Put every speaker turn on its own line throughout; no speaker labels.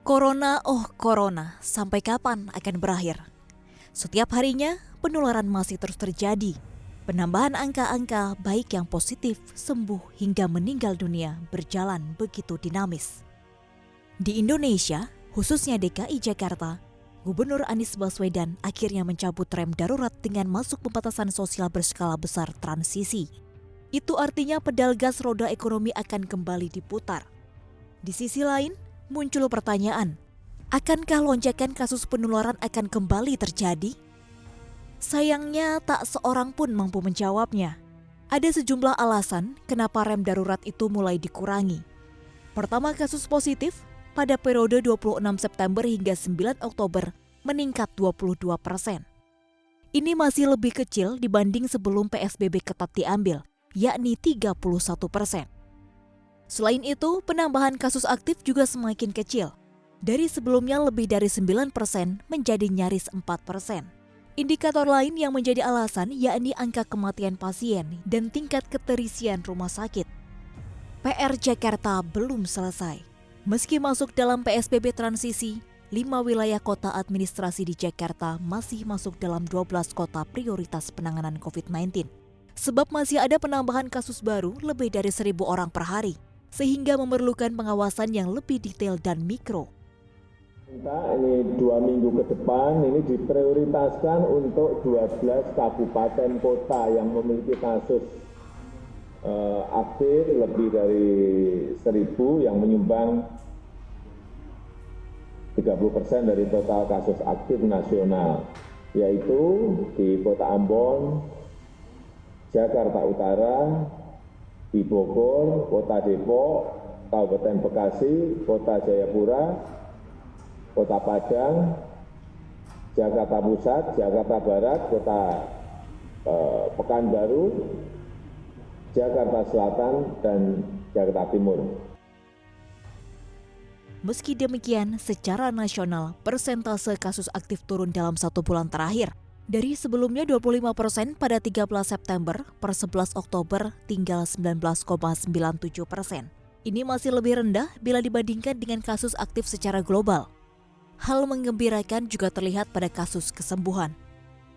Corona, oh corona, sampai kapan akan berakhir? Setiap harinya, penularan masih terus terjadi. Penambahan angka-angka baik yang positif, sembuh hingga meninggal dunia berjalan begitu dinamis. Di Indonesia, khususnya DKI Jakarta, Gubernur Anies Baswedan akhirnya mencabut rem darurat dengan masuk pembatasan sosial berskala besar transisi. Itu artinya pedal gas roda ekonomi akan kembali diputar. Di sisi lain, muncul pertanyaan, akankah lonjakan kasus penularan akan kembali terjadi? Sayangnya tak seorang pun mampu menjawabnya. Ada sejumlah alasan kenapa rem darurat itu mulai dikurangi. Pertama, kasus positif pada periode 26 September hingga 9 Oktober meningkat 22%. Ini masih lebih kecil dibanding sebelum PSBB ketat diambil, yakni 31%. Selain itu, penambahan kasus aktif juga semakin kecil. Dari sebelumnya lebih dari 9% menjadi nyaris 4%. Indikator lain yang menjadi alasan yakni angka kematian pasien dan tingkat keterisian rumah sakit. PR Jakarta belum selesai. Meski masuk dalam PSBB transisi, 5 wilayah kota administrasi di Jakarta masih masuk dalam 12 kota prioritas penanganan COVID-19. Sebab masih ada penambahan kasus baru lebih dari 1.000 orang per hari, sehingga memerlukan pengawasan yang lebih detail dan mikro.
Ini 2 minggu ke depan ini diprioritaskan untuk 12 kabupaten kota yang memiliki kasus aktif lebih dari 1.000 yang menyumbang 30% dari total kasus aktif nasional, yaitu di Kota Ambon, Jakarta Utara, di Bogor, Kota Depok, Kabupaten Bekasi, Kota Jayapura, Kota Padang, Jakarta Pusat, Jakarta Barat, Kota Pekanbaru, Jakarta Selatan, dan Jakarta Timur.
Meski demikian, secara nasional, persentase kasus aktif turun dalam 1 bulan terakhir. Dari sebelumnya 25% pada 13 September per 11 Oktober tinggal 19,97%. Ini masih lebih rendah bila dibandingkan dengan kasus aktif secara global. Hal menggembirakan juga terlihat pada kasus kesembuhan.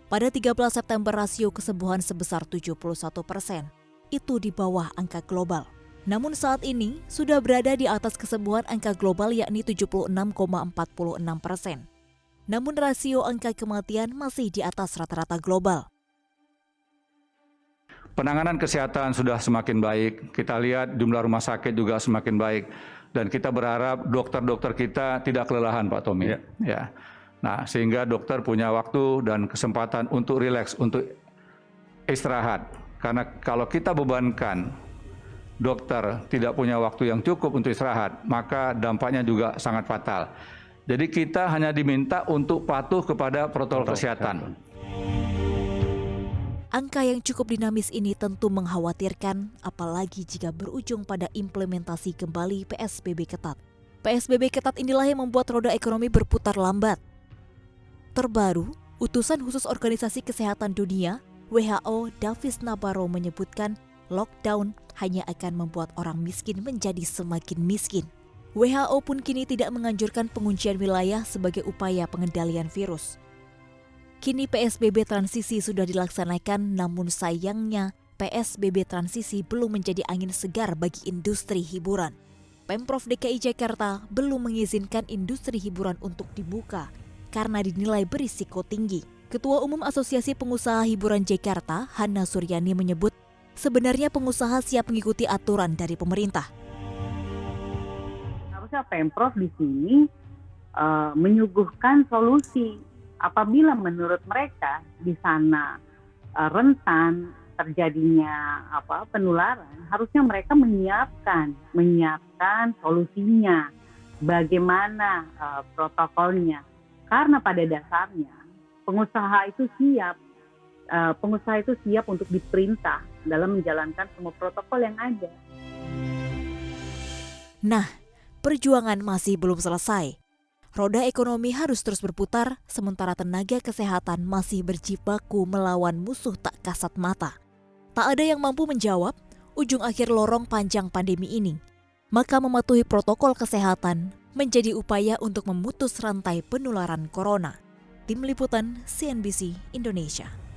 Pada 13 September rasio kesembuhan sebesar 71%. Itu di bawah angka global. Namun saat ini sudah berada di atas kesembuhan angka global yakni 76,46%. Namun rasio angka kematian masih di atas rata-rata global.
Penanganan kesehatan sudah semakin baik, kita lihat jumlah rumah sakit juga semakin baik. Dan kita berharap dokter-dokter kita tidak kelelahan, Pak Tommy. Ya. Nah, sehingga dokter punya waktu dan kesempatan untuk rileks, untuk istirahat. Karena kalau kita bebankan dokter tidak punya waktu yang cukup untuk istirahat, maka dampaknya juga sangat fatal. Jadi kita hanya diminta untuk patuh kepada protokol kesehatan.
Angka yang cukup dinamis ini tentu mengkhawatirkan, apalagi jika berujung pada implementasi kembali PSBB ketat. PSBB ketat inilah yang membuat roda ekonomi berputar lambat. Terbaru, utusan khusus Organisasi Kesehatan Dunia, WHO Davis Nabarro menyebutkan lockdown hanya akan membuat orang miskin menjadi semakin miskin. WHO pun kini tidak menganjurkan penguncian wilayah sebagai upaya pengendalian virus. Kini PSBB transisi sudah dilaksanakan, namun sayangnya PSBB transisi belum menjadi angin segar bagi industri hiburan. Pemprov DKI Jakarta belum mengizinkan industri hiburan untuk dibuka karena dinilai berisiko tinggi. Ketua Umum Asosiasi Pengusaha Hiburan Jakarta, Hana Suryani menyebut, sebenarnya pengusaha siap mengikuti aturan dari pemerintah.
Harusnya Pemprov di sini menyuguhkan solusi. Apabila menurut mereka di sana rentan terjadinya penularan, harusnya mereka menyiapkan solusinya, bagaimana protokolnya. Karena pada dasarnya pengusaha itu siap untuk diperintah dalam menjalankan semua protokol yang ada.
Nah, perjuangan masih belum selesai. Roda ekonomi harus terus berputar, sementara tenaga kesehatan masih berjibaku melawan musuh tak kasat mata. Tak ada yang mampu menjawab ujung akhir lorong panjang pandemi ini. Maka mematuhi protokol kesehatan menjadi upaya untuk memutus rantai penularan corona. Tim Liputan CNBC Indonesia.